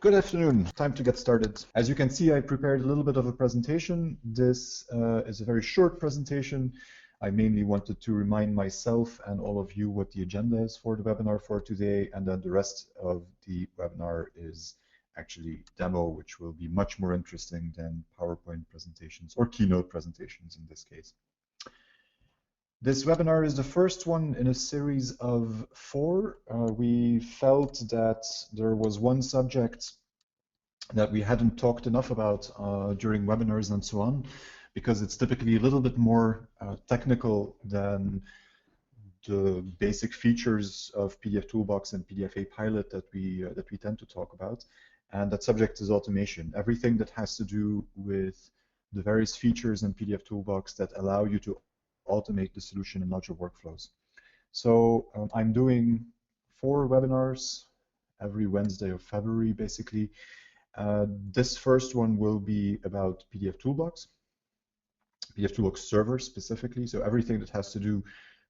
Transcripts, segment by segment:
Good afternoon. Time to get started. As you can see, I prepared a little bit of a presentation. This is a very short presentation. I mainly wanted to remind myself and all of you what the agenda is for the webinar for today, and then the rest of the webinar is actually demo, which will be much more interesting than PowerPoint presentations or keynote presentations in this case. This webinar is the first one in a series of 4. We felt that there was one subject that we hadn't talked enough about during webinars and so on, because it's typically a little bit more technical than the basic features of pdfToolbox and pdfAPilot that we tend to talk about. And that subject is automation. Everything that has to do with the various features in pdfToolbox that allow you to automate the solution in larger workflows. So I'm doing 4 webinars every Wednesday of February, basically. This first one will be about pdfToolbox server specifically, so everything that has to do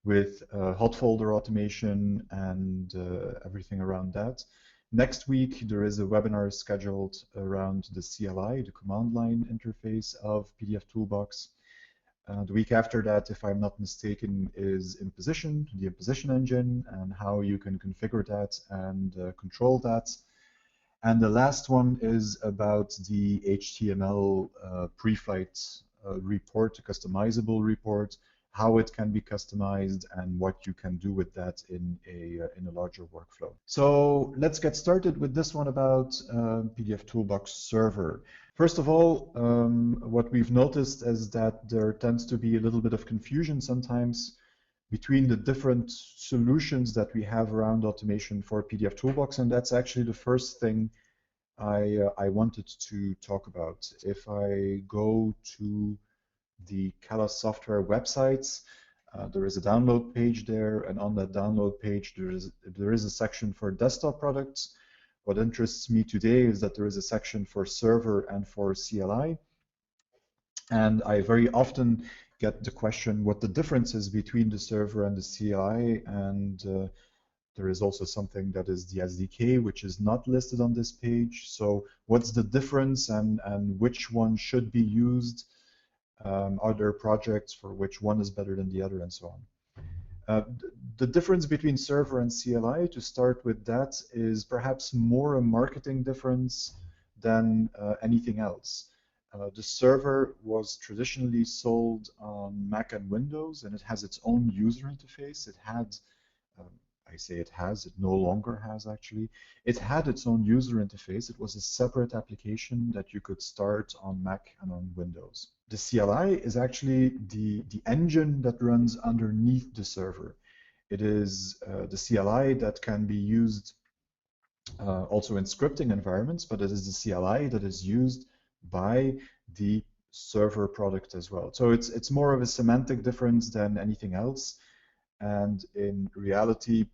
with hot folder automation and everything around that. Next week, there is a webinar scheduled around the CLI, the command line interface of pdfToolbox. The week after that, if I'm not mistaken, is imposition, the imposition engine, and how you can configure that and control that. And the last one is about the HTML pre-flight report, a customizable report, how it can be customized and what you can do with that in a larger workflow. So let's get started with this one about pdfToolbox server. First of all, what we've noticed is that there tends to be a little bit of confusion sometimes between the different solutions that we have around automation for pdfToolbox, and that's actually the first thing I wanted to talk about. If I go to the Callus Software websites, there is a download page there, and on that download page there is a section for desktop products. What interests me today is that there is a section for server and for CLI, and I very often get the question what the difference is between the server and the CLI, and there is also something that is the SDK, which is not listed on this page. So what's the difference, and which one should be used? Are there projects for which one is better than the other, and so on? The difference between server and CLI, to start with that, is perhaps more a marketing difference than anything else. The server was traditionally sold on Mac and Windows, and it has its own user interface. It had, I say it has, it no longer has actually. It had its own user interface. It was a separate application that you could start on Mac and on Windows. The CLI is actually the engine that runs underneath the server. It is the CLI that can be used also in scripting environments, but it is the CLI that is used by the server product as well. So it's more of a semantic difference than anything else. And in reality,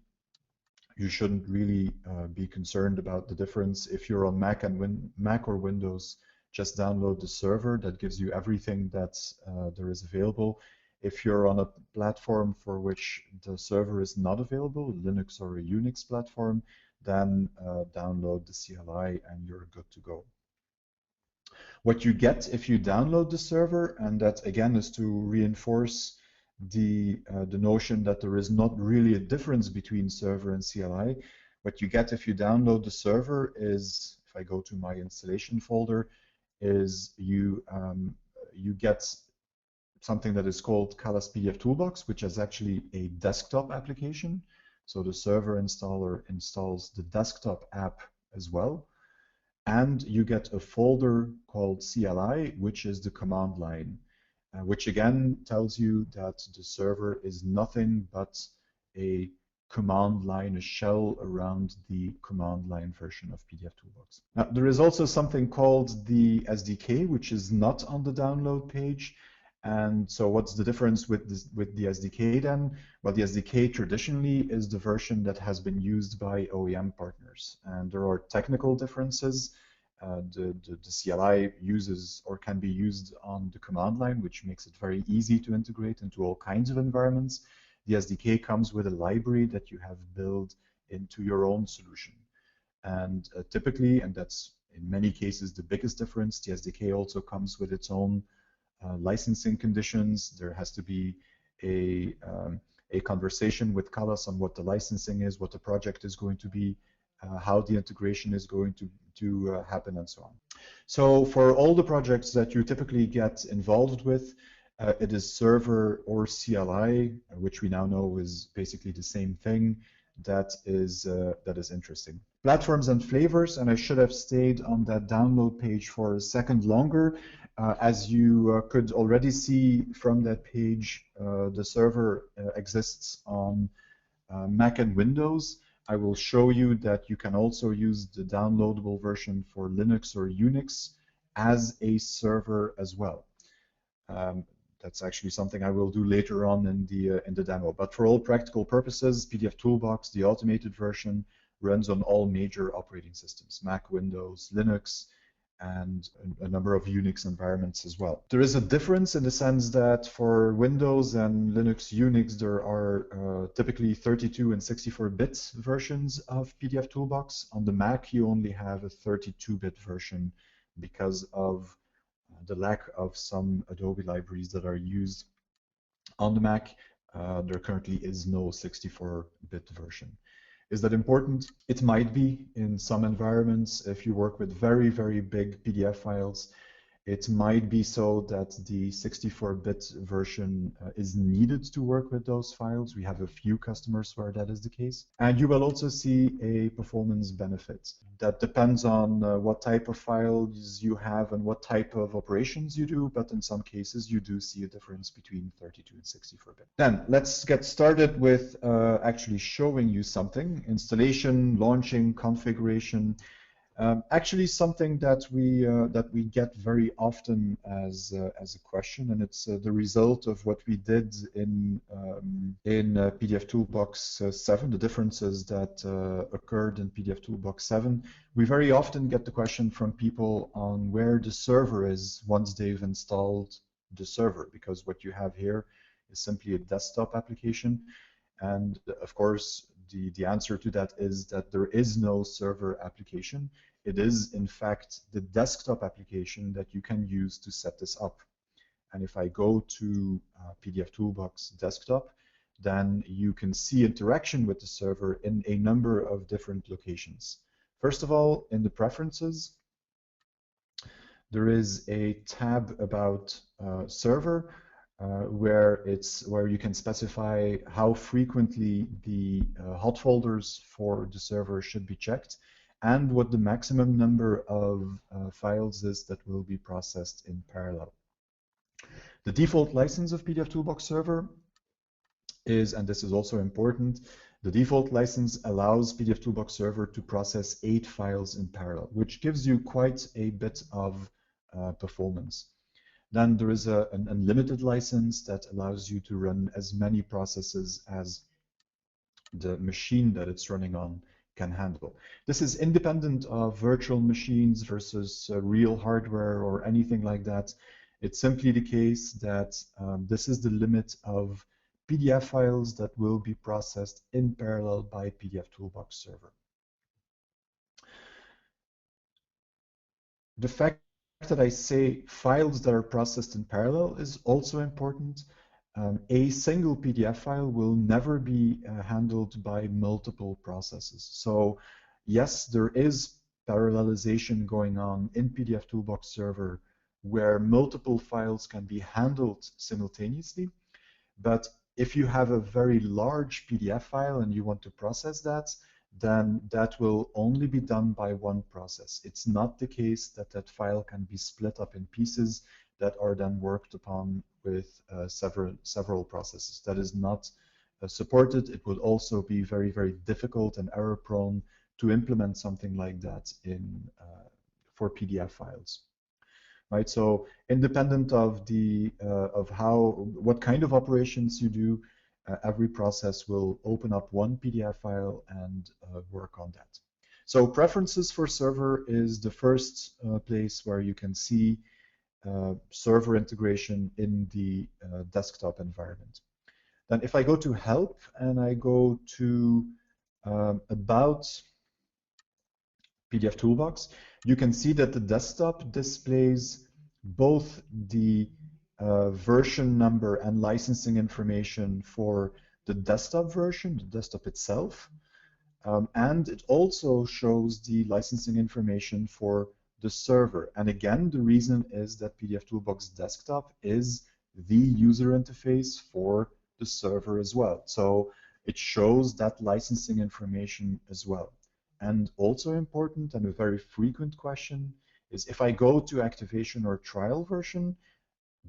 you shouldn't really be concerned about the difference. If you're on Mac or Windows, just download the server. That gives you everything that there is available. If you're on a platform for which the server is not available, Linux or a Unix platform, then download the CLI and you're good to go. What you get if you download the server, and that again is to reinforce the notion that there is not really a difference between server and CLI. What you get if you download the server is, if I go to my installation folder, is you get something that is called Callus pdfToolbox, which is actually a desktop application. So the server installer installs the desktop app as well. And you get a folder called CLI, which is the command line. Which again tells you that the server is nothing but a command line, a shell around the command line version of pdfToolbox. Now, there is also something called the SDK, which is not on the download page. And so what's the difference with the SDK then? Well, the SDK traditionally is the version that has been used by OEM partners. And there are technical differences. The CLI uses or can be used on the command line, which makes it very easy to integrate into all kinds of environments. The SDK comes with a library that you have built into your own solution. And typically, and that's in many cases the biggest difference, the SDK also comes with its own licensing conditions. There has to be a conversation with Callas on what the licensing is, what the project is going to be, how the integration is going to happen, and so on. So for all the projects that you typically get involved with, it is server or CLI, which we now know is basically the same thing. That is interesting. Platforms and flavors, and I should have stayed on that download page for a second longer. As you could already see from that page, the server exists on Mac and Windows. I will show you that you can also use the downloadable version for Linux or Unix as a server as well. That's actually something I will do later on in the demo. But for all practical purposes, pdfToolbox, the automated version, runs on all major operating systems: Mac, Windows, Linux, and a number of Unix environments as well. There is a difference in the sense that for Windows and Linux, Unix, there are typically 32 and 64-bit versions of pdfToolbox. On the Mac, you only have a 32-bit version because of the lack of some Adobe libraries that are used on the Mac. There currently is no 64-bit version. Is that important? It might be in some environments. If you work with very, very big PDF files, it might be so that the 64-bit version is needed to work with those files. We have a few customers where that is the case. And you will also see a performance benefit. That depends on what type of files you have and what type of operations you do, but in some cases you do see a difference between 32 and 64-bit. Then let's get started with actually showing you something: installation, launching, configuration. Actually, something that we get very often as a question, and it's the result of what we did in pdfToolbox 7, the differences that occurred in pdfToolbox 7. We very often get the question from people on where the server is once they've installed the server, because what you have here is simply a desktop application. And of course, the answer to that is that there is no server application. It is, in fact, the desktop application that you can use to set this up. And if I go to pdfToolbox desktop, then you can see interaction with the server in a number of different locations. First of all, in the preferences, there is a tab about server, where you can specify how frequently the hot folders for the server should be checked, and what the maximum number of files is that will be processed in parallel. The default license of pdfToolbox server is, and this is also important, the default license allows pdfToolbox server to process 8 files in parallel, which gives you quite a bit of performance. Then there is an unlimited license that allows you to run as many processes as the machine that it's running on can handle. This is independent of virtual machines versus real hardware or anything like that. It's simply the case that this is the limit of PDF files that will be processed in parallel by pdfToolbox server. The fact that I say files that are processed in parallel is also important. A single PDF file will never be handled by multiple processes. So yes, there is parallelization going on in pdfToolbox server where multiple files can be handled simultaneously. But if you have a very large PDF file and you want to process that, then that will only be done by one process. It's not the case that that file can be split up in pieces that are then worked upon with several processes. That is not supported. It would also be very, very difficult and error prone to implement something like that for PDF files. Right, so independent of what kind of operations you do, every process will open up one PDF file and work on that. So preferences for server is the first place where you can see server integration in the desktop environment. Then if I go to help and I go to about pdfToolbox, you can see that the desktop displays both the version number and licensing information for the desktop version, the desktop itself, and it also shows the licensing information for the server. And again, the reason is that pdfToolbox Desktop is the user interface for the server as well. So it shows that licensing information as well. And also important and a very frequent question is if I go to activation or trial version,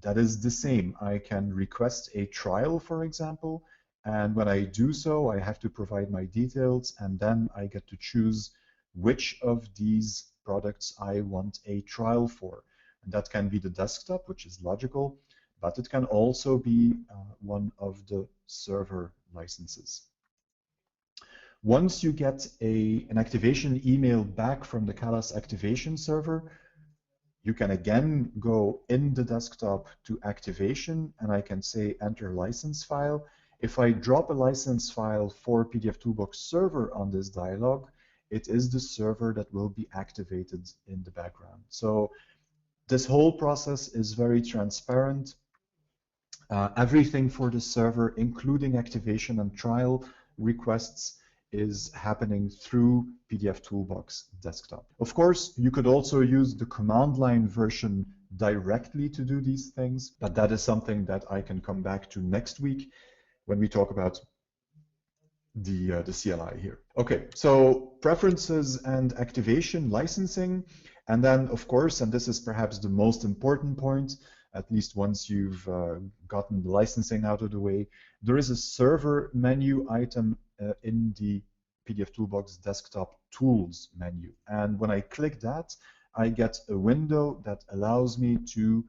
that is the same. I can request a trial, for example, and when I do so, I have to provide my details, and then I get to choose which of these products I want a trial for. And that can be the desktop, which is logical, but it can also be one of the server licenses. Once you get an activation email back from the Calas activation server, you can again go in the desktop to activation, and I can say enter license file. If I drop a license file for pdfToolbox server on this dialog, it is the server that will be activated in the background. So this whole process is very transparent. Everything for the server, including activation and trial requests, is happening through pdfToolbox Desktop. Of course, you could also use the command line version directly to do these things, but that is something that I can come back to next week when we talk about the CLI here. Okay, so preferences and activation licensing, and then of course, and this is perhaps the most important point, at least once you've gotten the licensing out of the way, there is a server menu item in the pdfToolbox Desktop Tools menu. And when I click that, I get a window that allows me to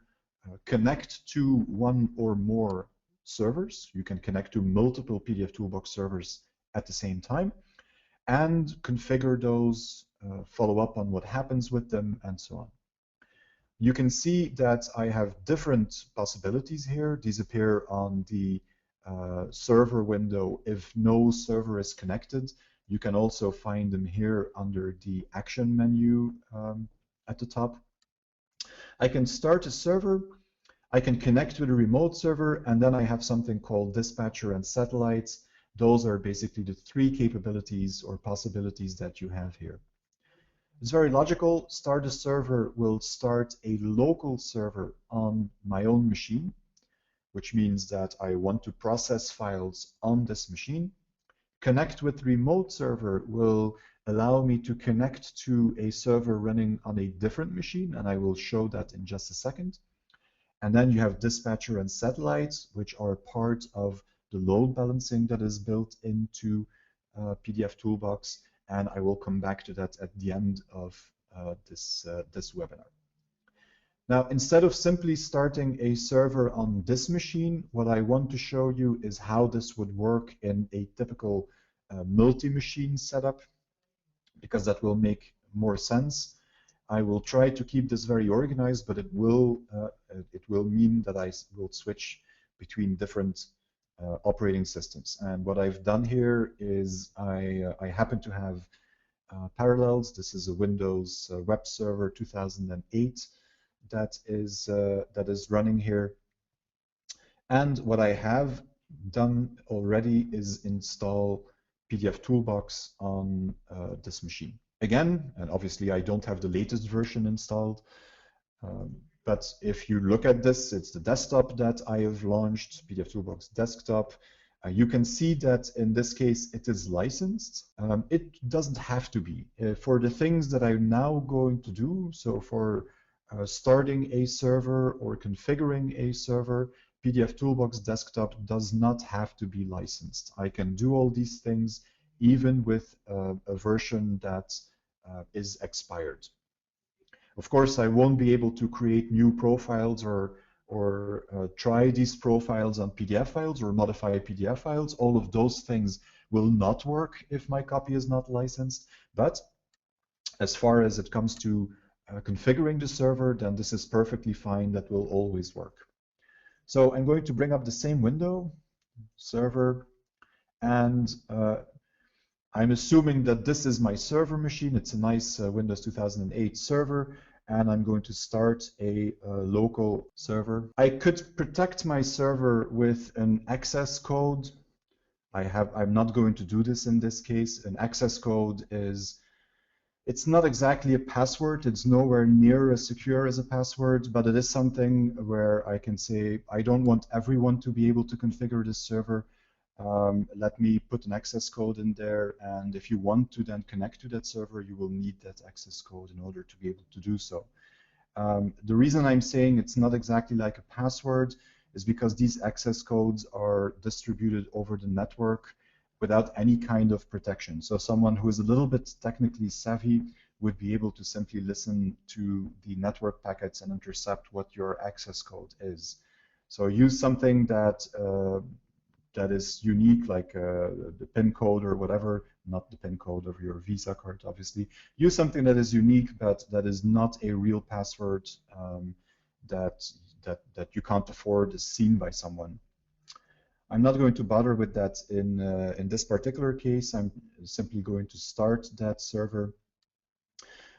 connect to one or more servers. You can connect to multiple pdfToolbox servers at the same time and configure those, follow up on what happens with them, and so on. You can see that I have different possibilities here. These appear on the server window if no server is connected. You can also find them here under the action menu at the top. I can start a server, I can connect with a remote server, and then I have something called dispatcher and satellites. Those are basically the three capabilities or possibilities that you have here. It's very logical. Start a server will start a local server on my own machine, which means that I want to process files on this machine. Connect with remote server will allow me to connect to a server running on a different machine, and I will show that in just a second. And then you have dispatcher and satellites, which are part of the load balancing that is built into pdfToolbox, and I will come back to that at the end of this webinar. Now, instead of simply starting a server on this machine, what I want to show you is how this would work in a typical multi-machine setup, because that will make more sense. I will try to keep this very organized, but it will mean that I will switch between different operating systems. And what I've done here is I happen to have Parallels. This is a Windows web server 2008 that is running here. And what I have done already is install pdfToolbox on this machine. Again, and obviously I don't have the latest version installed, but if you look at this, it's the desktop that I have launched, pdfToolbox Desktop. You can see that in this case it is licensed. It doesn't have to be. For the things that I'm now going to do, so for starting a server or configuring a server, pdfToolbox Desktop does not have to be licensed. I can do all these things even with a version that is expired. Of course, I won't be able to create new profiles or try these profiles on PDF files or modify PDF files. All of those things will not work if my copy is not licensed. But as far as it comes to configuring the server, then this is perfectly fine. That will always work. So I'm going to bring up the same window, server, and I'm assuming that this is my server machine. It's a nice Windows 2008 server, and I'm going to start a local server. I could protect my server with an access code. I'm not going to do this in this case. An access code it's not exactly a password. It's nowhere near as secure as a password, but it is something where I can say, I don't want everyone to be able to configure this server. Let me put an access code in there, and if you want to then connect to that server, you will need that access code in order to be able to do so. The reason I'm saying it's not exactly like a password is because these access codes are distributed over the network without any kind of protection. So someone who is a little bit technically savvy would be able to simply listen to the network packets and intercept what your access code is. So use something that that is unique, like the PIN code or whatever, not the PIN code of your Visa card, obviously. Use something that is unique, but that is not a real password that you can't afford is seen by someone. I'm not going to bother with that in this particular case. I'm simply going to start that server.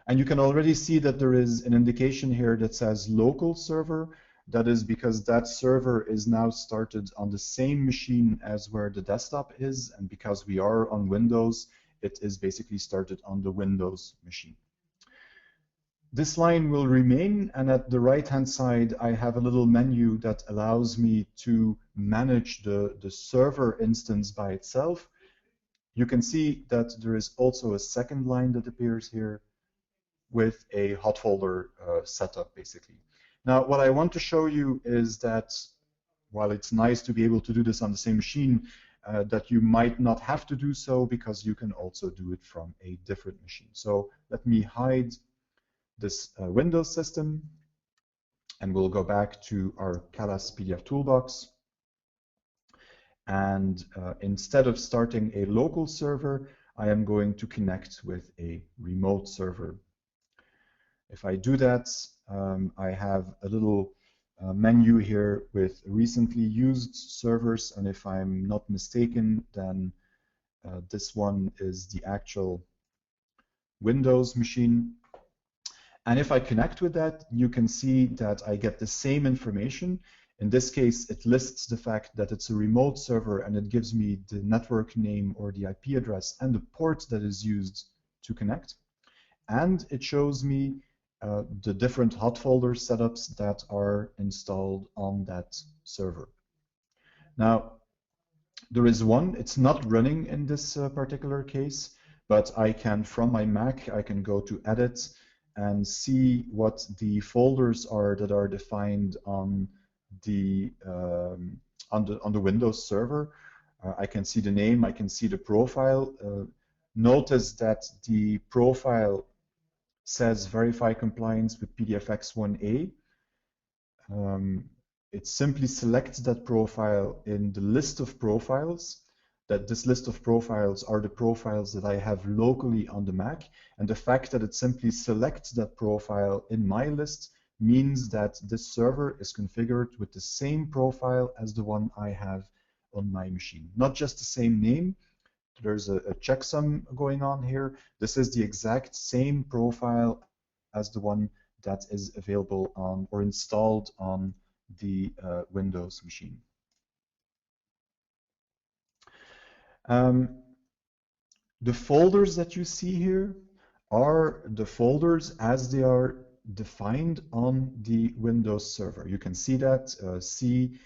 And you can already see that there is an indication here that says local server. That is because that server is now started on the same machine as where the desktop is. And because we are on Windows, it is basically started on the Windows machine. This line will remain, and at the right-hand side, I have a little menu that allows me to manage the server instance by itself. You can see that there is also a second line that appears here with a hot folder setup, basically. Now, what I want to show you is that while it's nice to be able to do this on the same machine, that you might not have to do so because you can also do it from a different machine. So let me hide this Windows system, and we'll go back to our Calas PDF Toolbox. And instead of starting a local server, I am going to connect with a remote server. If I do that, I have a little menu here with recently used servers, and if I'm not mistaken, then this one is the actual Windows machine. And if I connect with that, you can see that I get the same information. In this case, it lists the fact that it's a remote server, and it gives me the network name or the IP address and the port that is used to connect. And it shows me the different hot folder setups that are installed on that server. Now, there is one, it's not running in this particular case, but I can, from my Mac, I can go to Edit and see what the folders are that are defined on the Windows server. I can see the name, I can see the profile. Notice that the profile says verify compliance with PDFX1A. It simply selects that profile in the list of profiles, that this list of profiles are the profiles that I have locally on the Mac. And the fact that it simply selects that profile in my list means that this server is configured with the same profile as the one I have on my machine. Not just the same name. There's a checksum going on here. This is the exact same profile as the one that is available on or installed on the Windows machine. The folders that you see here are the folders as they are defined on the Windows server. You can see that C://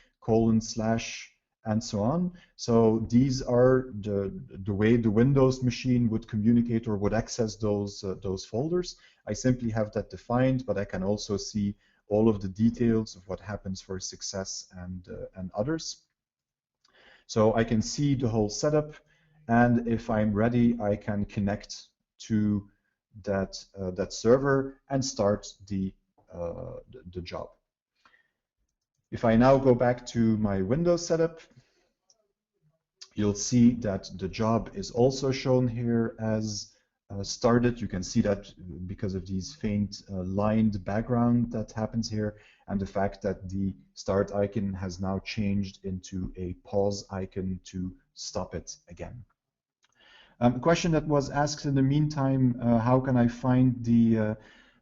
and so on. So these are the way the Windows machine would communicate or would access those folders. I simply have that defined, but I can also see all of the details of what happens for success and others. So I can see the whole setup, and if I'm ready, I can connect to that server and start the job. If I now go back to my Windows setup, you'll see that the job is also shown here as started. You can see that because of these faint lined background that happens here, and the fact that the start icon has now changed into a pause icon to stop it again. A question that was asked in the meantime, how can I find the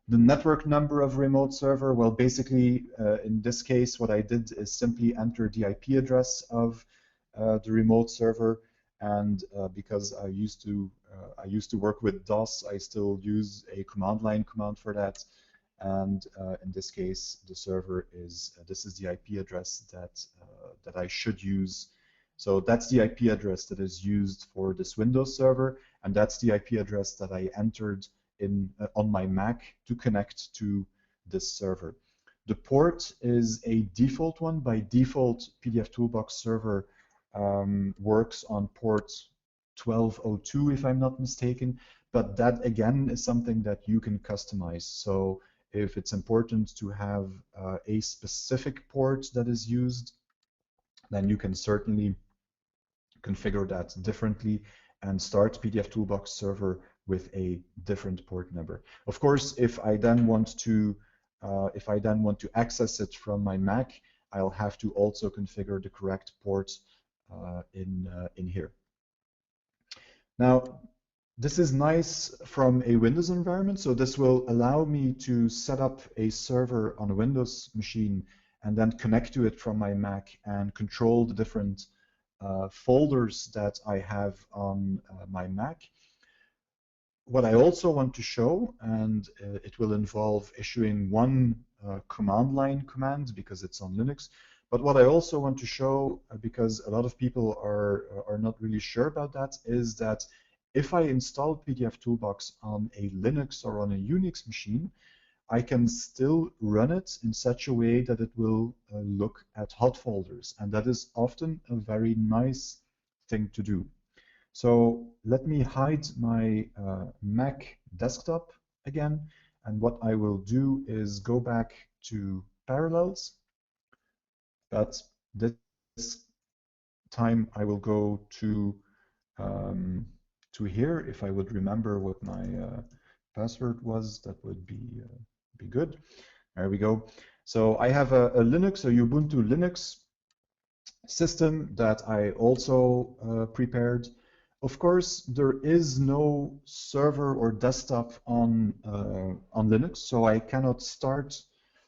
network number of remote server? Well, basically, in this case, what I did is simply enter the IP address of the remote server, and because I used to work with DOS, I still use a command line command for that. And in this case, the server is this is the IP address that I should use. So that's the IP address that is used for this Windows server, and that's the IP address that I entered in on my Mac to connect to this server. The port is a default one. By default, pdfToolbox server works on port 1202, if I'm not mistaken, but that again is something that you can customize. So if it's important to have a specific port that is used, then you can certainly configure that differently and start pdfToolbox server with a different port number. Of course, if I then want to access it from my Mac, I'll have to also configure the correct port in here. Now, this is nice from a Windows environment, so this will allow me to set up a server on a Windows machine and then connect to it from my Mac and control the different folders that I have on my Mac. What I also want to show, and it will involve issuing one command line command because it's on Linux, but what I also want to show, because a lot of people are not really sure about that, is that if I install pdfToolbox on a Linux or on a Unix machine, I can still run it in such a way that it will look at hot folders. And that is often a very nice thing to do. So let me hide my Mac desktop again. And what I will do is go back to Parallels. But this time I will go to here. If I would remember what my password was, that would be good. There we go. So I have a Linux, a Ubuntu Linux system that I also prepared. Of course, there is no server or desktop on Linux, so I cannot start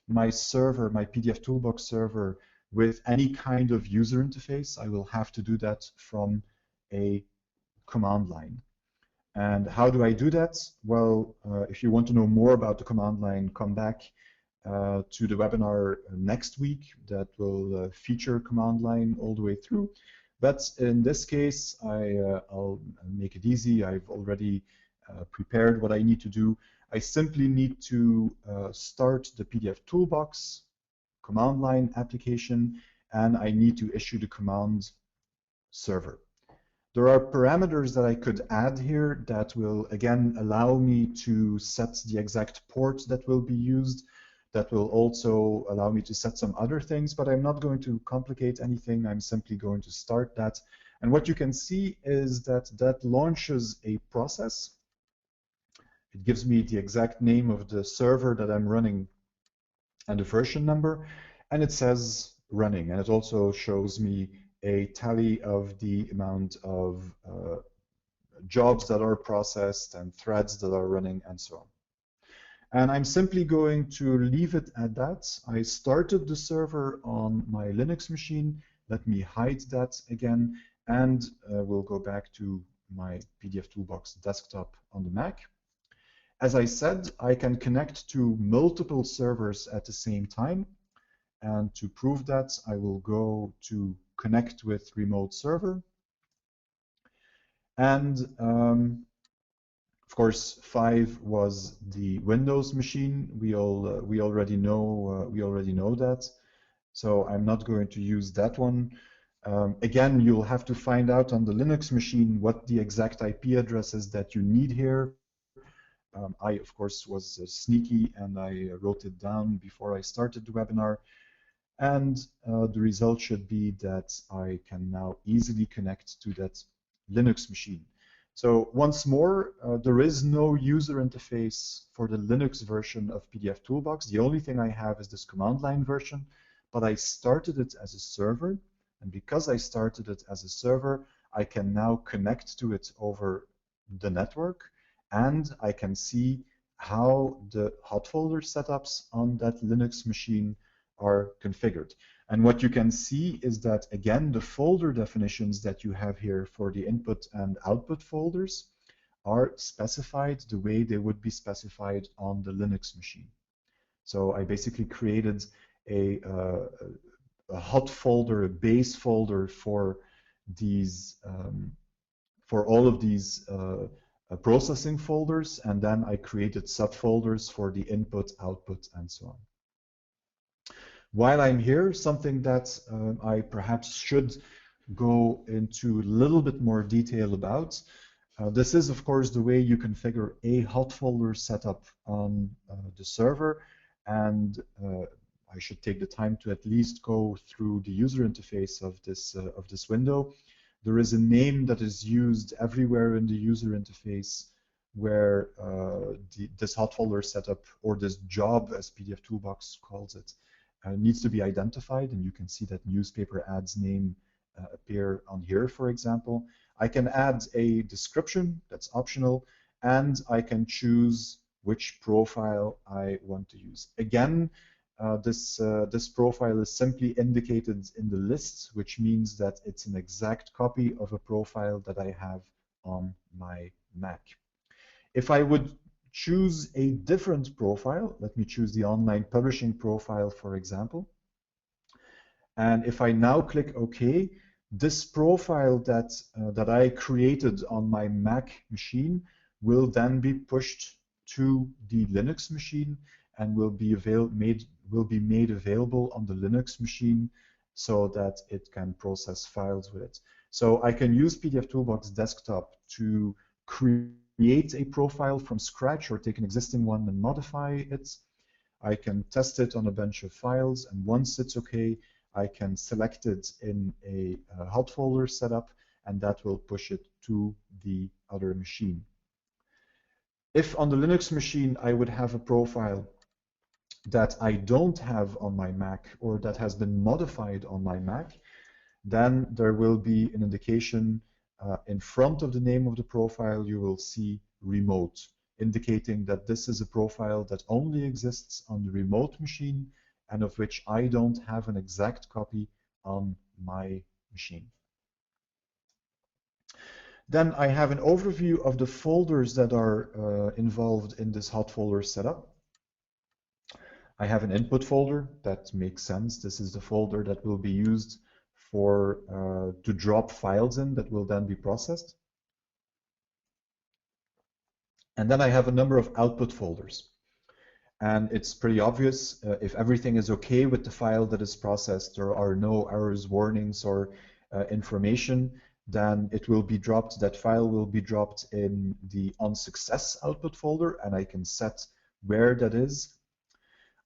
my server, my pdfToolbox server, with any kind of user interface. I will have to do that from a command line. And how do I do that? Well, if you want to know more about the command line, come back to the webinar next week that will feature command line all the way through. But in this case, I'll make it easy. I've already prepared what I need to do. I simply need to start the pdfToolbox command line application, and I need to issue the command server. There are parameters that I could add here that will, again, allow me to set the exact port that will be used. That will also allow me to set some other things, but I'm not going to complicate anything. I'm simply going to start that. And what you can see is that that launches a process. It gives me the exact name of the server that I'm running and the version number, and it says running. And it also shows me a tally of the amount of jobs that are processed and threads that are running and so on. And I'm simply going to leave it at that. I started the server on my Linux machine. Let me hide that again, and we'll go back to my pdfToolbox desktop on the Mac. As I said, I can connect to multiple servers at the same time. And to prove that, I will go to connect with remote server. And of course, 5 was the Windows machine. We already know that. So I'm not going to use that one. Again, you'll have to find out on the Linux machine what the exact IP address is that you need here. I, of course, was sneaky and I wrote it down before I started the webinar. And the result should be that I can now easily connect to that Linux machine. So once more, there is no user interface for the Linux version of pdfToolbox. The only thing I have is this command line version, but I started it as a server. And because I started it as a server, I can now connect to it over the network, and I can see how the hot folder setups on that Linux machine are configured. And what you can see is that, again, the folder definitions that you have here for the input and output folders are specified the way they would be specified on the Linux machine. So I basically created a hot folder, a base folder for these, for all of these processing folders, and then I created subfolders for the input, output, and so on. While I'm here, something that I perhaps should go into a little bit more detail about. This is, of course, the way you configure a hot folder setup on the server, and I should take the time to at least go through the user interface of this window. There is a name that is used everywhere in the user interface where this hot folder setup, or this job as pdfToolbox calls it, needs to be identified, and you can see that newspaper ads name appear on here, for example. I can add a description, that's optional, and I can choose which profile I want to use. Again, this profile is simply indicated in the list, which means that it's an exact copy of a profile that I have on my Mac. If I would choose a different profile, let me choose the online publishing profile, for example. And if I now click OK, this profile that I created on my Mac machine will then be pushed to the Linux machine and will be made available on the Linux machine so that it can process files with it. So I can use pdfToolbox Desktop to create a profile from scratch or take an existing one and modify it. I can test it on a bunch of files, and once it's okay, I can select it in a hot folder setup, and that will push it to the other machine. If on the Linux machine I would have a profile that I don't have on my Mac, or that has been modified on my Mac, then there will be an indication in front of the name of the profile. You will see remote, indicating that this is a profile that only exists on the remote machine and of which I don't have an exact copy on my machine. Then I have an overview of the folders that are involved in this hot folder setup. I have an input folder. That makes sense. This is the folder that will be used for to drop files in that will then be processed. And then I have a number of output folders. And it's pretty obvious, if everything is okay with the file that is processed, there are no errors, warnings, or information, then it will be dropped, that file will be dropped in the onSuccess output folder, and I can set where that is.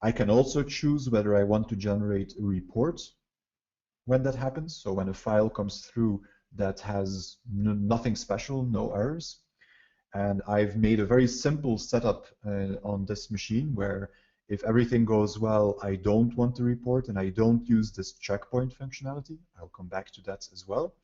I can also choose whether I want to generate a report when that happens, so when a file comes through that has nothing special, no errors. And I've made a very simple setup on this machine where if everything goes well, I don't want to report and I don't use this checkpoint functionality. I'll come back to that as well.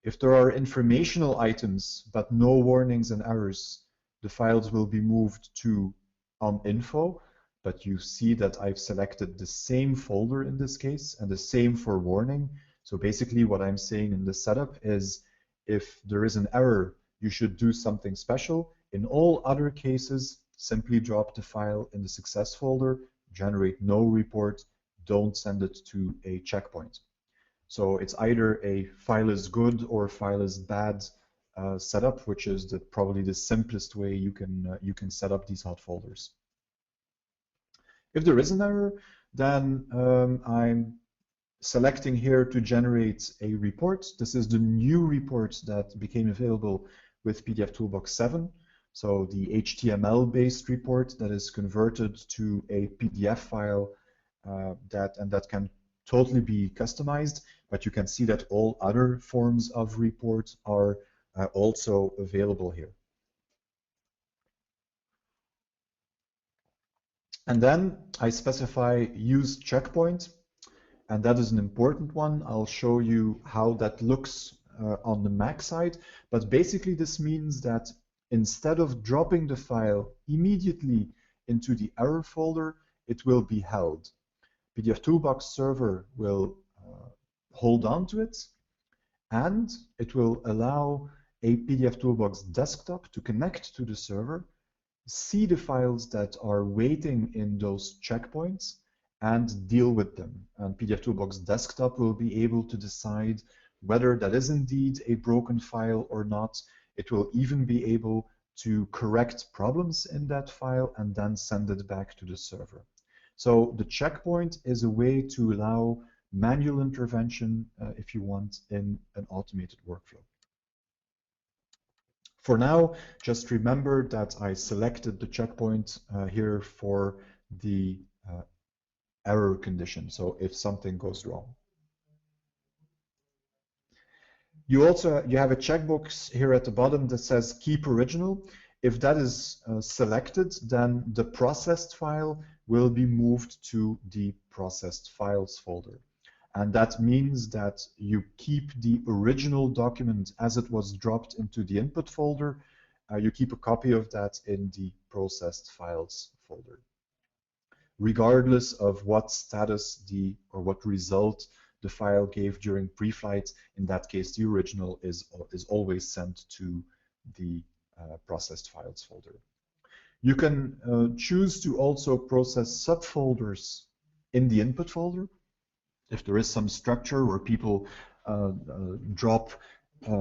If there are informational items but no warnings and errors, the files will be moved to oninfo, but you see that I've selected the same folder in this case and the same for warning. So basically what I'm saying in the setup is if there is an error, you should do something special. In all other cases, simply drop the file in the success folder, generate no report, don't send it to a checkpoint. So it's either a file is good or file is bad setup, which is probably the simplest way you can set up these hot folders. If there is an error, then I'm selecting here to generate a report. This is the new report that became available with pdfToolbox 7. So the HTML-based report that is converted to a PDF file that can totally be customized, but you can see that all other forms of reports are also available here. And then I specify use checkpoint, and that is an important one. I'll show you how that looks on the Mac side, but basically this means that instead of dropping the file immediately into the error folder, it will be held. pdfToolbox server will hold on to it, and it will allow a pdfToolbox desktop to connect to the server, see the files that are waiting in those checkpoints, and deal with them. And pdfToolbox desktop will be able to decide whether that is indeed a broken file or not. It will even be able to correct problems in that file and then send it back to the server. So the checkpoint is a way to allow manual intervention, if you want, in an automated workflow. For now, just remember that I selected the checkpoint here for the error condition, so if something goes wrong. You have a checkbox here at the bottom that says keep original. If that is selected, then the processed file will be moved to the processed files folder. And that means that you keep the original document as it was dropped into the input folder. You keep a copy of that in the processed files folder, regardless of what status or what result the file gave during pre-flight. In that case, the original is always sent to the processed files folder. You can choose to also process subfolders in the input folder. If there is some structure where people drop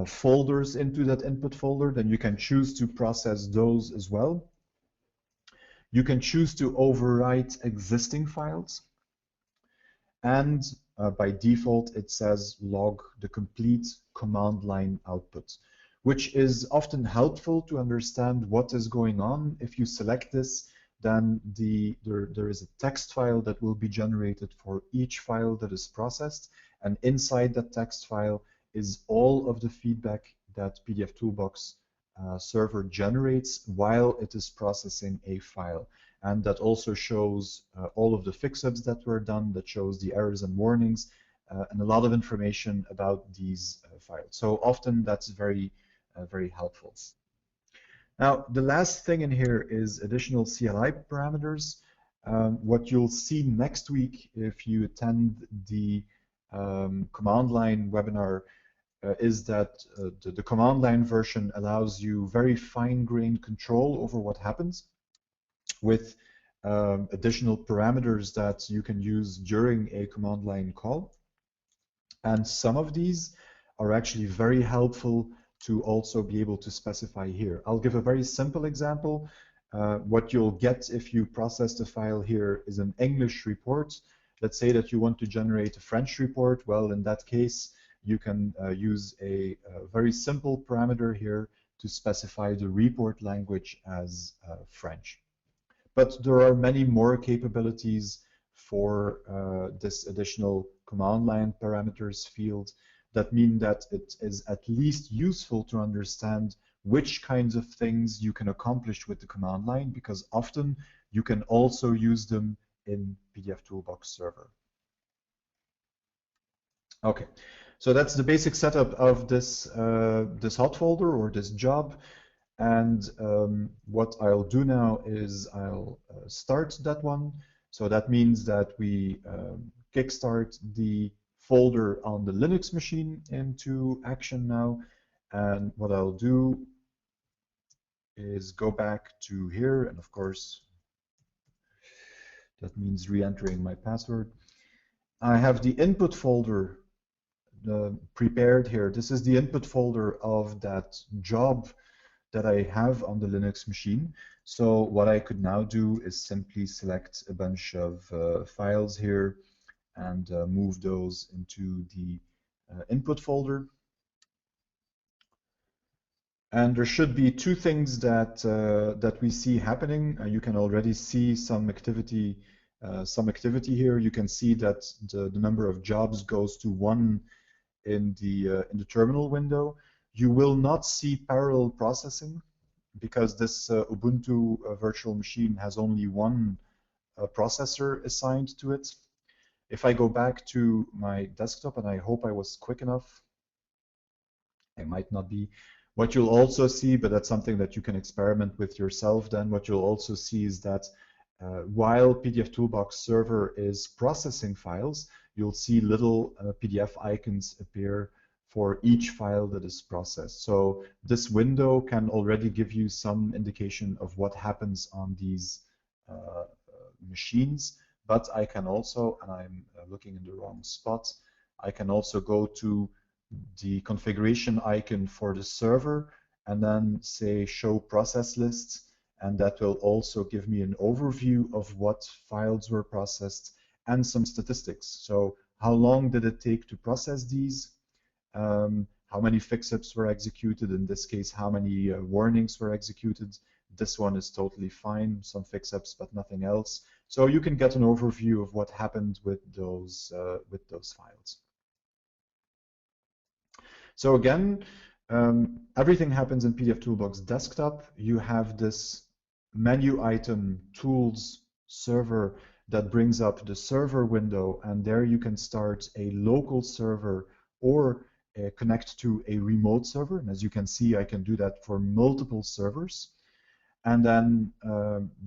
folders into that input folder, then you can choose to process those as well. You can choose to overwrite existing files. And by default, it says log the complete command line output, which is often helpful to understand what is going on. If you select this, then there is a text file that will be generated for each file that is processed. And inside that text file is all of the feedback that pdfToolbox server generates while it is processing a file. And that also shows all of the fix-ups that were done, that shows the errors and warnings, and a lot of information about these files. So often that's very helpful. Now, the last thing in here is additional CLI parameters. What you'll see next week if you attend the command line webinar is that the command line version allows you very fine-grained control over what happens with additional parameters that you can use during a command line call. And some of these are actually very helpful to also be able to specify here. I'll give a very simple example. What you'll get if you process the file here is an English report. Let's say that you want to generate a French report. Well, in that case, you can use a very simple parameter here to specify the report language as French. But there are many more capabilities for this additional command line parameters field that mean that it is at least useful to understand which kinds of things you can accomplish with the command line, because often you can also use them in pdfToolbox server. Okay, so that's the basic setup of this this hot folder or this job. And what I'll do now is I'll start that one. So that means that we kickstart the folder on the Linux machine into action now. And what I'll do is go back to here. And of course, that means re-entering my password. I have the input folder prepared here. This is the input folder of that job that I have on the Linux machine. So what I could now do is simply select a bunch of files here and move those into the input folder. And there should be two things that that we see happening. You can already see some activity here. You can see that the number of jobs goes to 1 in the terminal window. You will not see parallel processing because this Ubuntu virtual machine has only one processor assigned to it. If I go back to my desktop, and I hope I was quick enough, They might not be. What you'll also see, but that's something that you can experiment with yourself then, what you'll also see is that while pdfToolbox server is processing files, you'll see little PDF icons appear for each file that is processed. So this window can already give you some indication of what happens on these machines, but I can also, and I'm looking in the wrong spot, I can also go to the configuration icon for the server and then say show process lists, and that will also give me an overview of what files were processed and some statistics. So how long did it take to process these? How many fix-ups were executed? In this case, how many warnings were executed? This one is totally fine, some fix-ups, but nothing else. So you can get an overview of what happened with those files. So again, everything happens in pdfToolbox desktop. You have this menu item tools server that brings up the server window, and there you can start a local server or connect to a remote server. And as you can see, I can do that for multiple servers. And then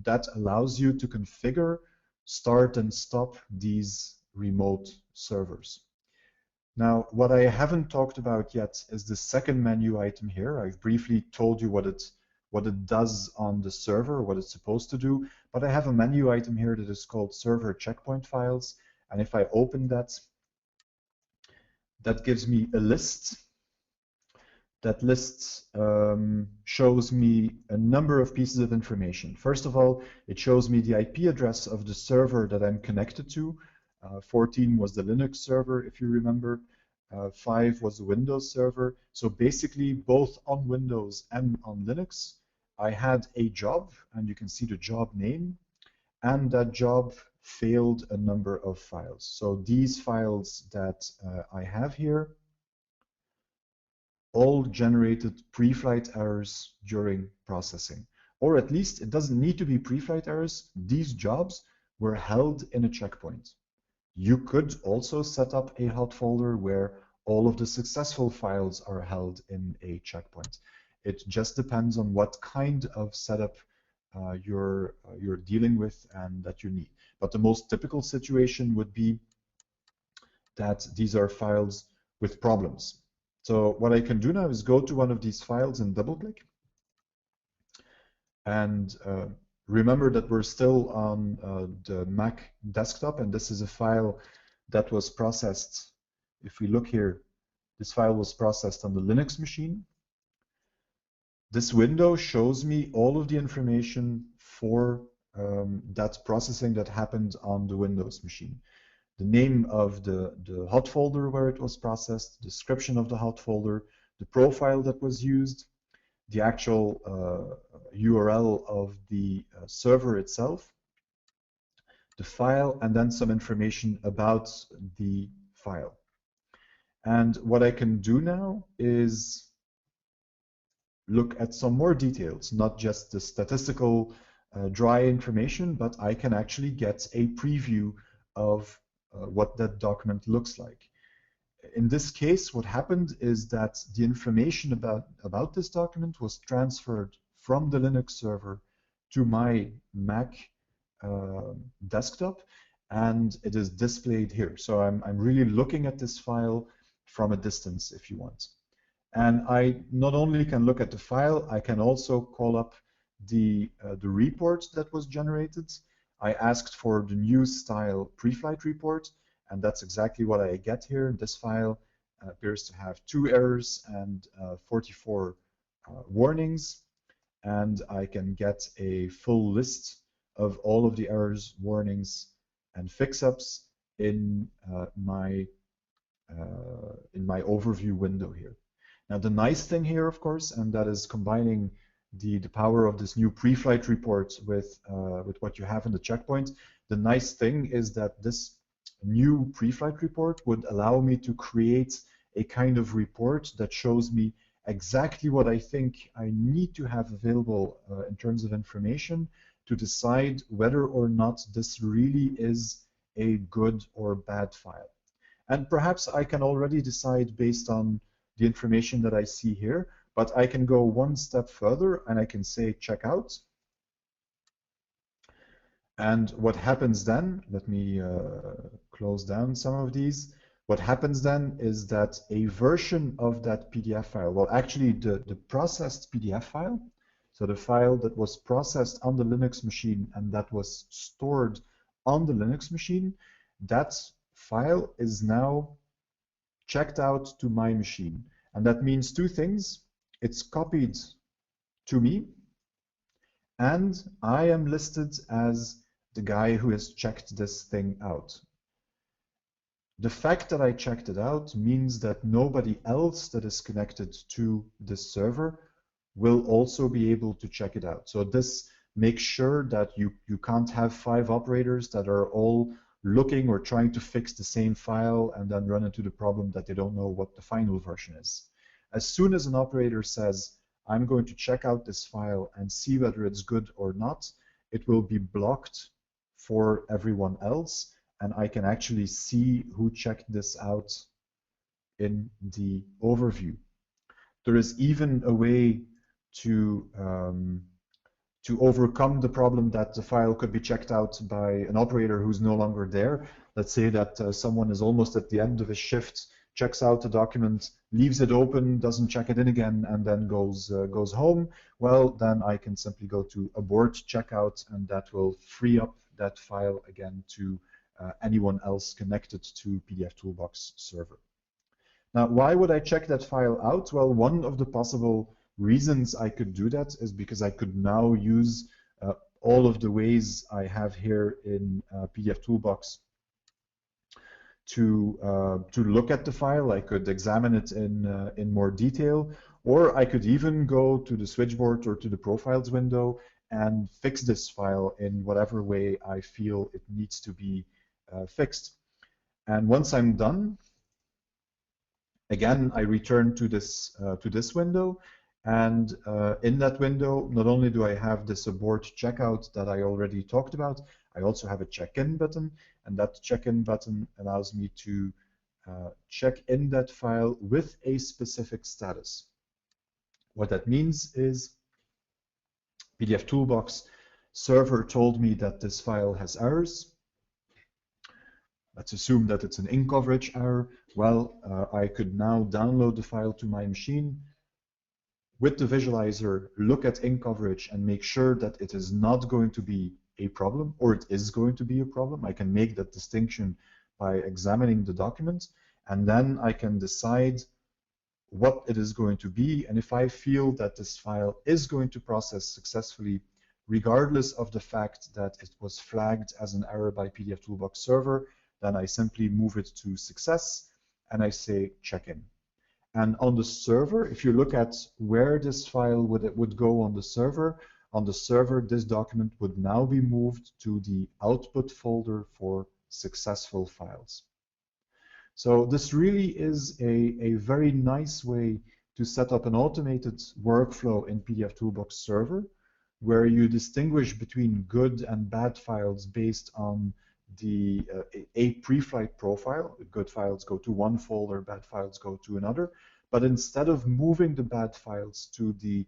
that allows you to configure, start and stop these remote servers. Now, what I haven't talked about yet is the second menu item here. I've briefly told you what it does on the server, what it's supposed to do, but I have a menu item here that is called server checkpoint files. And if I open that, that gives me a list. That list shows me a number of pieces of information. First of all, it shows me the IP address of the server that I'm connected to. 14 was the Linux server, if you remember. 5 was the Windows server. So basically, both on Windows and on Linux, I had a job, and you can see the job name, and that job failed a number of files. So these files that I have here all generated pre-flight errors during processing. Or at least it doesn't need to be pre-flight errors. These jobs were held in a checkpoint. You could also set up a hot folder where all of the successful files are held in a checkpoint. It just depends on what kind of setup you're dealing with and that you need. But the most typical situation would be that these are files with problems. So what I can do now is go to one of these files and double click. And remember that we're still on the Mac desktop, and this is a file that was processed. If we look here, this file was processed on the Linux machine. This window shows me all of the information for that processing that happened on the Windows machine. The name of the hot folder where it was processed, description of the hot folder, the profile that was used, the actual URL of the server itself, the file, and then some information about the file. And what I can do now is look at some more details, not just the statistical dry information, but I can actually get a preview of what that document looks like. In this case, what happened is that the information about this document was transferred from the Linux server to my Mac desktop, and it is displayed here. So I'm really looking at this file from a distance, if you want. And I not only can look at the file, I can also call up the report that was generated. I asked for the new style pre-flight report, and that's exactly what I get here. This file appears to have 2 errors and 44 warnings, and I can get a full list of all of the errors, warnings, and fix-ups in my overview window here. Now, the nice thing here, of course, and that is combining the power of this new pre-flight report with what you have in the checkpoint. The nice thing is that this new pre-flight report would allow me to create a kind of report that shows me exactly what I think I need to have available in terms of information to decide whether or not this really is a good or bad file. And perhaps I can already decide based on the information that I see here, but I can go one step further and I can say checkout. And what happens then, let me close down some of these. What happens then is that a version of that PDF file, well, actually the processed PDF file, so the file that was processed on the Linux machine and that was stored on the Linux machine, that file is now checked out to my machine. And that means two things. It's copied to me, and I am listed as the guy who has checked this thing out. The fact that I checked it out means that nobody else that is connected to this server will also be able to check it out. So this makes sure that you can't have 5 operators that are all looking or trying to fix the same file and then run into the problem that they don't know what the final version is. As soon as an operator says, I'm going to check out this file and see whether it's good or not, it will be blocked for everyone else, and I can actually see who checked this out in the overview. There is even a way to overcome the problem that the file could be checked out by an operator who's no longer there. Let's say that someone is almost at the end of his shift, checks out the document, leaves it open, doesn't check it in again, and then goes home. Well, then I can simply go to abort checkout, and that will free up that file again to anyone else connected to pdfToolbox server. Now, why would I check that file out? Well, one of the possible reasons I could do that is because I could now use all of the ways I have here in pdfToolbox to look at the file. I could examine it in more detail, or I could even go to the switchboard or to the profiles window and fix this file in whatever way I feel it needs to be fixed. And once I'm done, again, I return to this window, and in that window, not only do I have this abort checkout that I already talked about, I also have a check-in button, and that check-in button allows me to check in that file with a specific status. What that means is pdfToolbox server told me that this file has errors. Let's assume that it's an ink coverage error. Well, I could now download the file to my machine with the visualizer, look at ink coverage and make sure that it is not going to be a problem, or it is going to be a problem. I can make that distinction by examining the document, and then I can decide what it is going to be. And if I feel that this file is going to process successfully, regardless of the fact that it was flagged as an error by pdfToolbox server, then I simply move it to success and I say check in. And on the server, if you look at where this file would go on the server, this document would now be moved to the output folder for successful files. So this really is a very nice way to set up an automated workflow in pdfToolbox server, where you distinguish between good and bad files based on a pre-flight profile. Good files go to one folder, bad files go to another. But instead of moving the bad files to the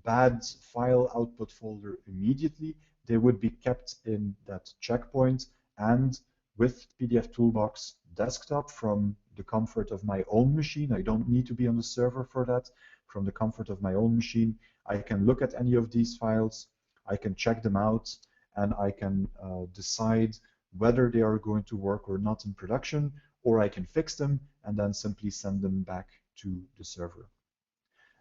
bad file output folder immediately, they would be kept in that checkpoint, and with pdfToolbox desktop from the comfort of my own machine. I don't need to be on the server for that. From the comfort of my own machine, I can look at any of these files, I can check them out, and I can decide whether they are going to work or not in production, or I can fix them and then simply send them back to the server.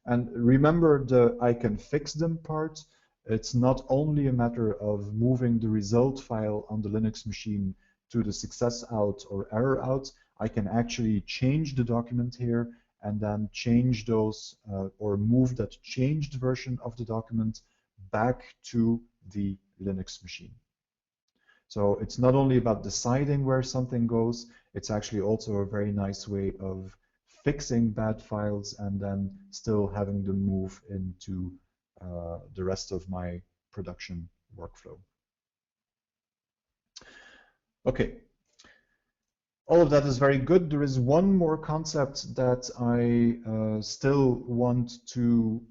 And remember the I can fix them part. It's not only a matter of moving the result file on the Linux machine to the success out or error out. I can actually change the document here and then change those or move that changed version of the document back to the Linux machine. So it's not only about deciding where something goes, it's actually also a very nice way of fixing bad files and then still having them move into the rest of my production workflow. Okay. All of that is very good. There is one more concept that I still want to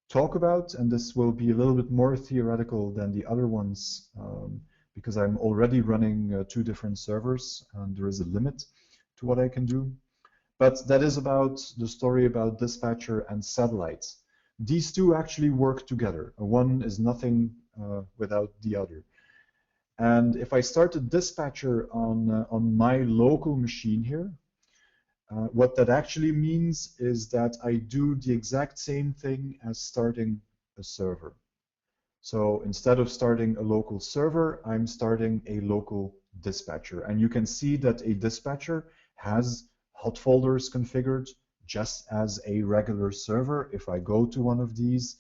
talk about, and this will be a little bit more theoretical than the other ones because I'm already running 2 different servers and there is a limit to what I can do. But that is about the story about dispatcher and satellites. These two actually work together. One is nothing without the other. And if I start a dispatcher on my local machine here, what that actually means is that I do the exact same thing as starting a server. So instead of starting a local server, I'm starting a local dispatcher. And you can see that a dispatcher has hot folders configured just as a regular server. If I go to one of these,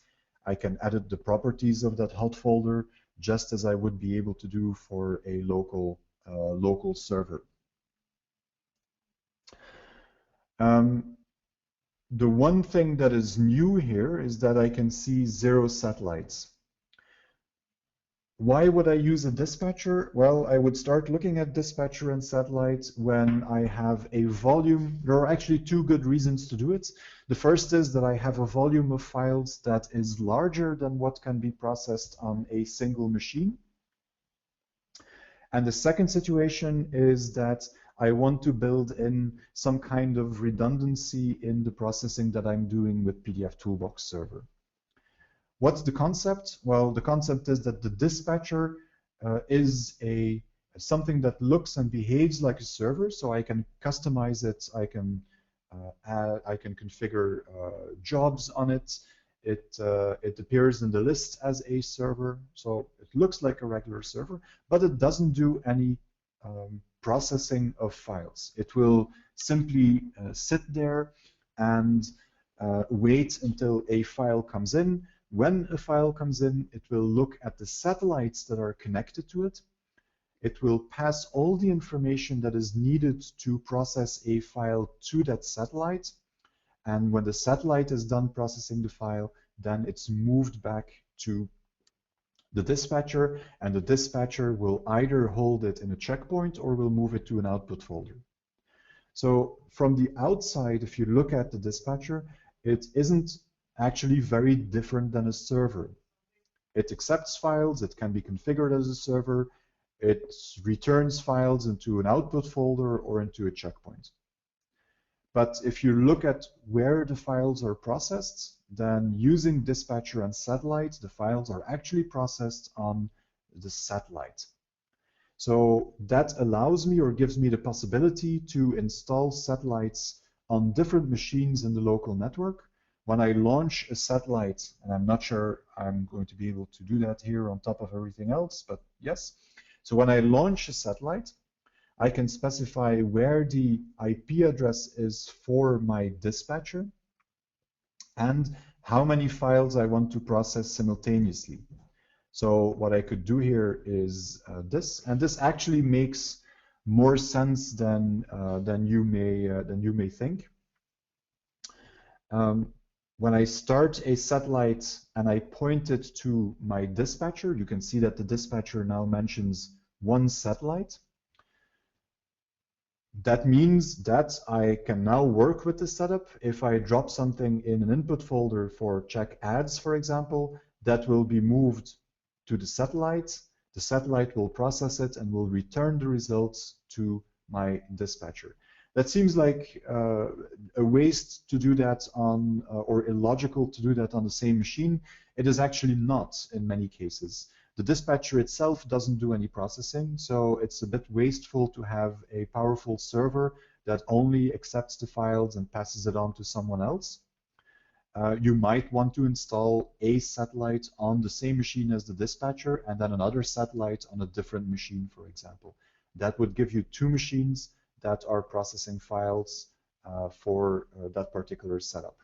I can edit the properties of that hot folder just as I would be able to do for a local server. The one thing that is new here is that I can see 0 satellites. Why would I use a dispatcher? Well, I would start looking at dispatcher and satellites when I have a volume. There are actually 2 good reasons to do it. The first is that I have a volume of files that is larger than what can be processed on a single machine. And the second situation is that I want to build in some kind of redundancy in the processing that I'm doing with pdfToolbox server. What's the concept? Well, the concept is that the dispatcher is something that looks and behaves like a server, so I can customize it. I can configure jobs on it. It appears in the list as a server, so it looks like a regular server, but it doesn't do any processing of files. It will simply sit there and wait until a file comes in. When a file comes in, it will look at the satellites that are connected to it. It will pass all the information that is needed to process a file to that satellite. And when the satellite is done processing the file, then it's moved back to the dispatcher, and the dispatcher will either hold it in a checkpoint or will move it to an output folder. So from the outside, if you look at the dispatcher, it isn't actually very different than a server. It accepts files, it can be configured as a server, it returns files into an output folder or into a checkpoint. But if you look at where the files are processed, then using dispatcher and satellite, the files are actually processed on the satellite. So that allows me or gives me the possibility to install satellites on different machines in the local network. When I launch a satellite, and I'm not sure I'm going to be able to do that here on top of everything else, but yes. So when I launch a satellite, I can specify where the IP address is for my dispatcher and how many files I want to process simultaneously. So what I could do here is this, and this actually makes more sense than you may think. When I start a satellite and I point it to my dispatcher, you can see that the dispatcher now mentions 1 satellite. That means that I can now work with the setup. If I drop something in an input folder for check ads, for example, that will be moved to the satellite. The satellite will process it and will return the results to my dispatcher. That seems like a waste to do that on, or illogical to do that on the same machine. It is actually not in many cases. The dispatcher itself doesn't do any processing, so it's a bit wasteful to have a powerful server that only accepts the files and passes it on to someone else. You might want to install a satellite on the same machine as the dispatcher and then another satellite on a different machine, for example. That would give you 2 machines that are processing files for that particular setup.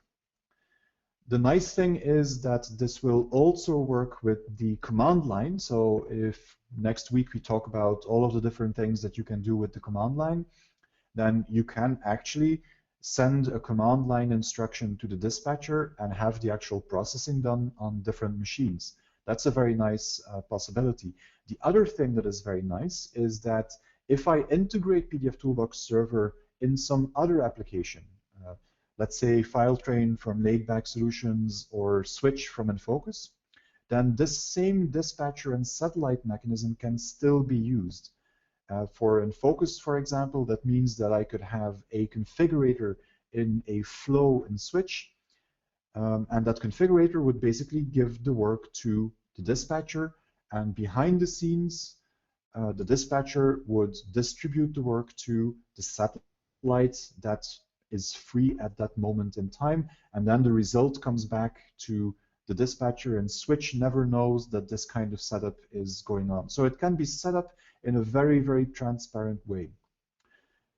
The nice thing is that this will also work with the command line. So if next week we talk about all of the different things that you can do with the command line, then you can actually send a command line instruction to the dispatcher and have the actual processing done on different machines. That's a very nice possibility. The other thing that is very nice is that if I integrate pdfToolbox server in some other application, let's say FileTrain from Laidback Solutions or Switch from InFocus, then this same dispatcher and satellite mechanism can still be used. For InFocus, for example, that means that I could have a configurator in a flow in Switch, and that configurator would basically give the work to the dispatcher, and behind the scenes, the dispatcher would distribute the work to the satellite that is free at that moment in time, and then the result comes back to the dispatcher, and Switch never knows that this kind of setup is going on. So it can be set up in a very, very transparent way.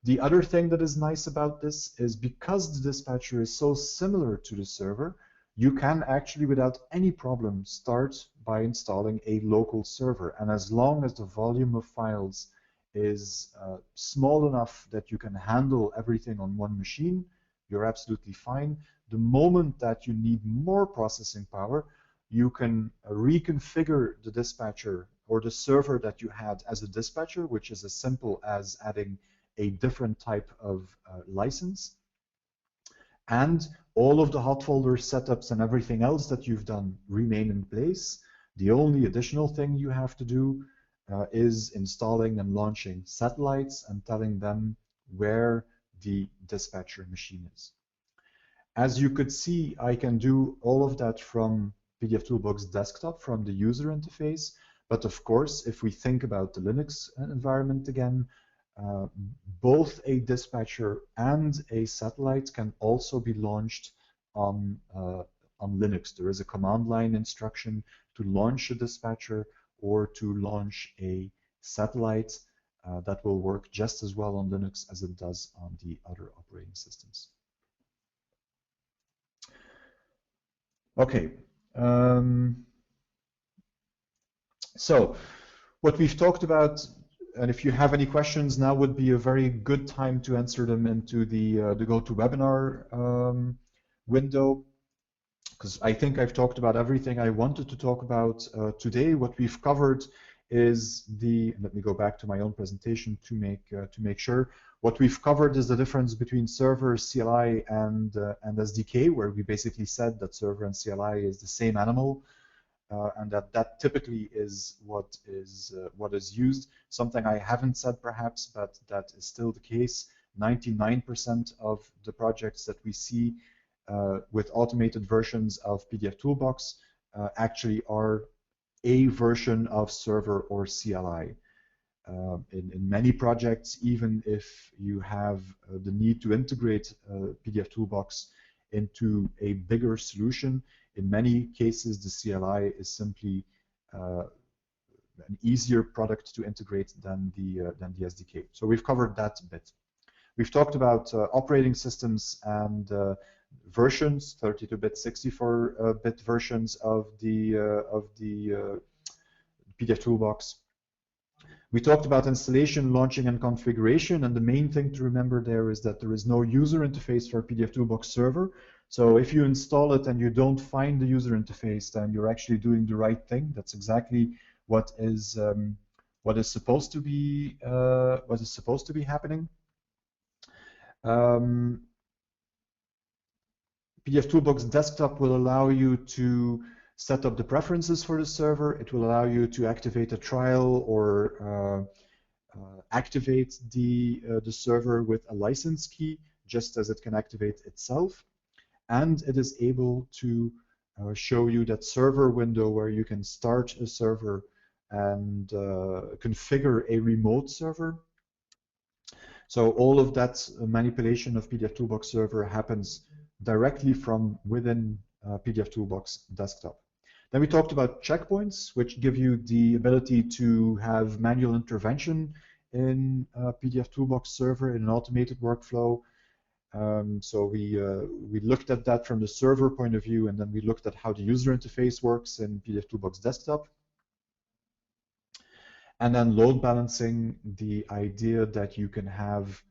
The other thing that is nice about this is because the dispatcher is so similar to the server, you can actually, without any problem, start by installing a local server. And as long as the volume of files is small enough that you can handle everything on one machine, you're absolutely fine. The moment that you need more processing power, you can reconfigure the dispatcher or the server that you had as a dispatcher, which is as simple as adding a different type of license. And all of the hot folder setups and everything else that you've done remain in place. The only additional thing you have to do is installing and launching satellites and telling them where the dispatcher machine is. As you could see, I can do all of that from pdfToolbox desktop, from the user interface. But of course, if we think about the Linux environment again, both a dispatcher and a satellite can also be launched on Linux. There is a command line instruction to launch a dispatcher or to launch a satellite that will work just as well on Linux as it does on the other operating systems. Okay. So what we've talked about, and if you have any questions, now would be a very good time to answer them into the GoToWebinar window, because I think I've talked about everything I wanted to talk about today. What we've covered is let me go back to my own presentation to make sure. What we've covered is the difference between server, CLI, and SDK, where we basically said that server and CLI is the same animal. And that typically is what is used. Something I haven't said perhaps, but that is still the case. 99% of the projects that we see with automated versions of pdfToolbox actually are a version of server or CLI. In many projects, even if you have the need to integrate pdfToolbox into a bigger solution, in many cases, the CLI is simply an easier product to integrate than the SDK. So we've covered that a bit. We've talked about operating systems and versions, 32-bit, 64-bit versions of the pdfToolbox. We talked about installation, launching, and configuration, and the main thing to remember there is that there is no user interface for pdfToolbox server. So if you install it and you don't find the user interface, then you're actually doing the right thing. That's exactly what is supposed to be happening. pdfToolbox desktop will allow you to set up the preferences for the server. It will allow you to activate a trial or activate the server with a license key, just as it can activate itself. And it is able to show you that server window where you can start a server and configure a remote server. So all of that manipulation of pdfToolbox server happens directly from within pdfToolbox desktop. Then we talked about checkpoints, which give you the ability to have manual intervention in pdfToolbox server in an automated workflow. So we looked at that from the server point of view, and then we looked at how the user interface works in pdfToolbox desktop. And then load balancing, the idea that you can have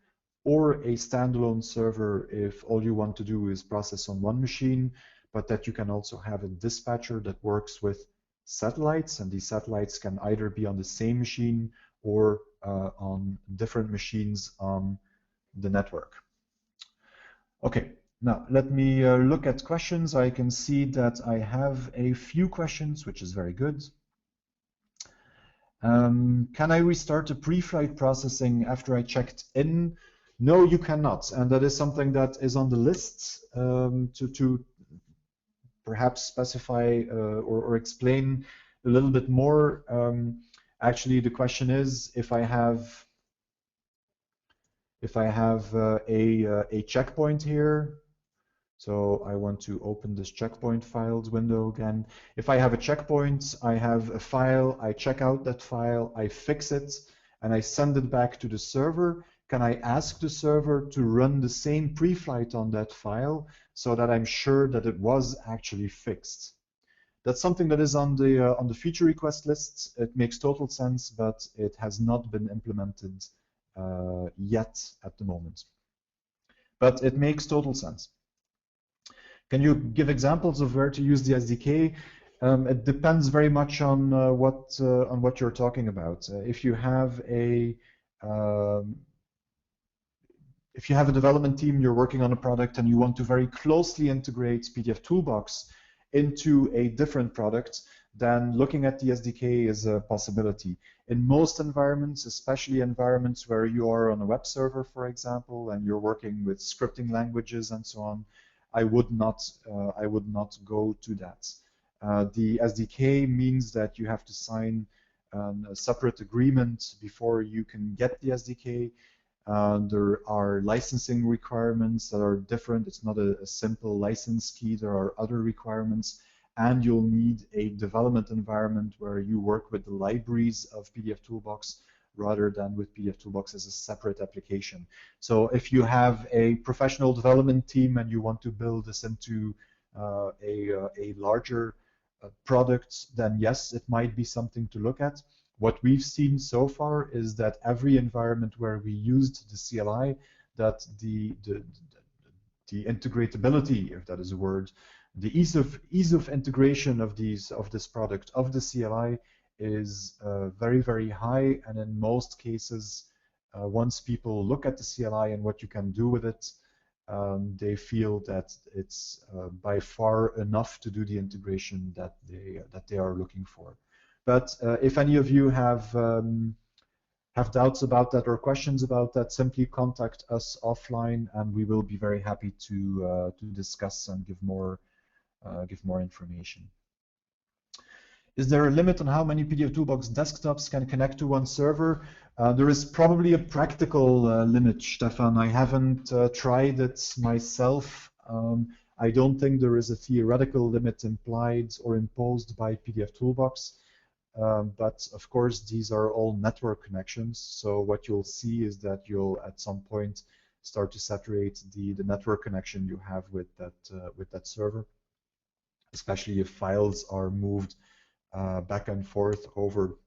or a standalone server if all you want to do is process on one machine, but that you can also have a dispatcher that works with satellites, and these satellites can either be on the same machine or on different machines on the network. Okay, now let me look at questions. I can see that I have a few questions, which is very good. Can I restart the pre-flight processing after I checked in? No, you cannot, and that is something that is on the list to perhaps specify or explain a little bit more. Actually, the question is if I have a checkpoint here. So I want to open this checkpoint files window again. If I have a checkpoint, I have a file, I check out that file, I fix it, and I send it back to the server. Can I ask the server to run the same pre-flight on that file so that I'm sure that it was actually fixed? That's something that is on the feature request list. It makes total sense, but it has not been implemented yet at the moment. But it makes total sense. Can you give examples of where to use the SDK? It depends very much on what you're talking about. If you have a development team, you're working on a product, and you want to very closely integrate pdfToolbox into a different product, then looking at the SDK is a possibility. In most environments, especially environments where you are on a web server, for example, and you're working with scripting languages and so on, I would not go to that. The SDK means that you have to sign a separate agreement before you can get the SDK. There are licensing requirements that are different. It's not a simple license key. There are other requirements, and you'll need a development environment where you work with the libraries of pdfToolbox rather than with pdfToolbox as a separate application. So if you have a professional development team and you want to build this into a larger product, then yes, it might be something to look at. What we've seen so far is that every environment where we used the CLI, that the integratability, if that is a word, the ease of integration of this product of the CLI is very, very high, and in most cases, once people look at the CLI and what you can do with it, they feel that it's by far enough to do the integration that they are looking for. But if any of you have doubts about that or questions about that, simply contact us offline, and we will be very happy to discuss and give more information. Is there a limit on how many pdfToolbox desktops can connect to one server? There is probably a practical limit, Stefan. I haven't tried it myself. I don't think there is a theoretical limit implied or imposed by pdfToolbox. But of course, these are all network connections. So what you'll see is that you'll at some point start to saturate the network connection you have with that server, especially if files are moved back and forth over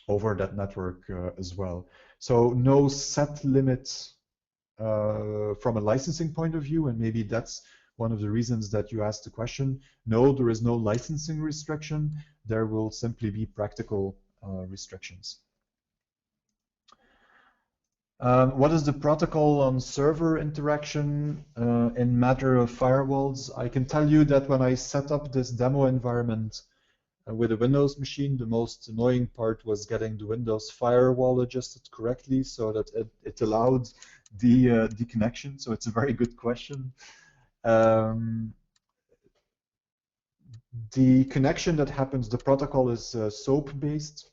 that network as well. So no set limit from a licensing point of view, and maybe that's one of the reasons that you asked the question. No, there is no licensing restriction. There will simply be practical restrictions. What is the protocol on server interaction in matter of firewalls? I can tell you that when I set up this demo environment with a Windows machine, the most annoying part was getting the Windows firewall adjusted correctly so that it allowed the connection. So it's a very good question. The connection that happens, the protocol is SOAP-based.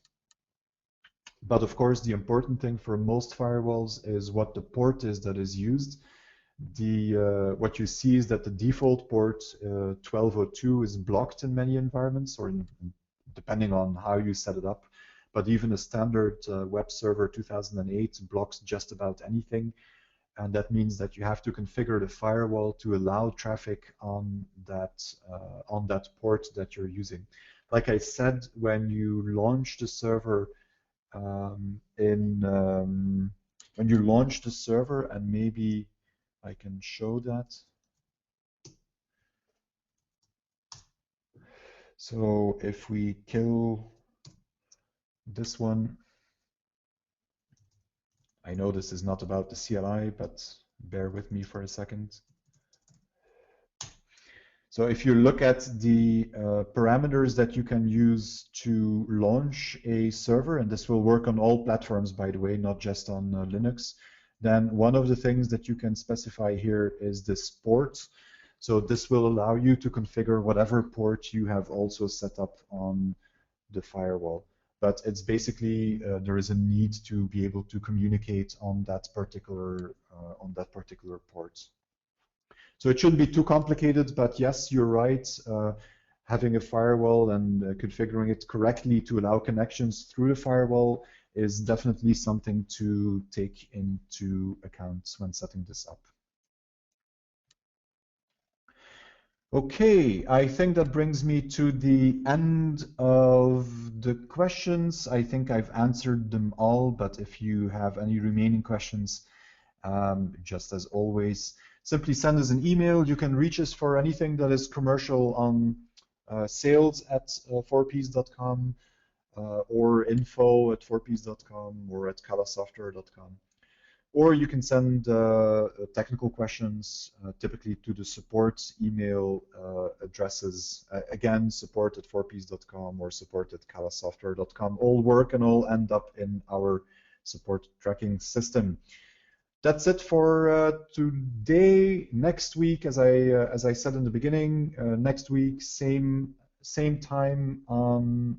But of course, the important thing for most firewalls is what the port is that is used. What you see is that the default port 1202 is blocked in many environments, or depending on how you set it up. But even a standard web server 2008 blocks just about anything. And that means that you have to configure the firewall to allow traffic on that port that you're using. Like I said, when you launch the server when you launch the server, and maybe I can show that. So if we kill this one, I know this is not about the CLI, but bear with me for a second. So if you look at the parameters that you can use to launch a server, and this will work on all platforms, by the way, not just on Linux, then one of the things that you can specify here is this port. So this will allow you to configure whatever port you have also set up on the firewall. But it's basically there is a need to be able to communicate on that particular port. So it shouldn't be too complicated, but yes, you're right. Having a firewall and configuring it correctly to allow connections through the firewall is definitely something to take into account when setting this up. Okay, I think that brings me to the end of the questions. I think I've answered them all, but if you have any remaining questions, just as always, simply send us an email. You can reach us for anything that is commercial on sales@4ps.com or info@4ps.com or at calasoftware.com. Or you can send technical questions typically to the support email addresses. Again, support@4ps.com or support@calasoftware.com. All work and all end up in our support tracking system. That's it for today. Next week, as I said in the beginning, next week same time on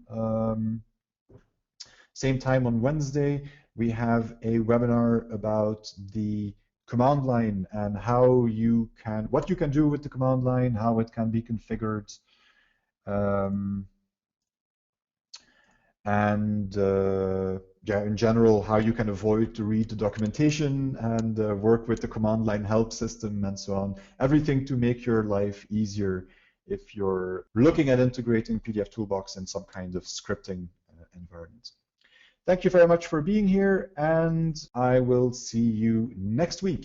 Wednesday. We have a webinar about the command line and what you can do with the command line, how it can be configured, and yeah, in general, how you can avoid to read the documentation and work with the command line help system and so on. Everything to make your life easier if you're looking at integrating pdfToolbox in some kind of scripting environment. Thank you very much for being here, and I will see you next week.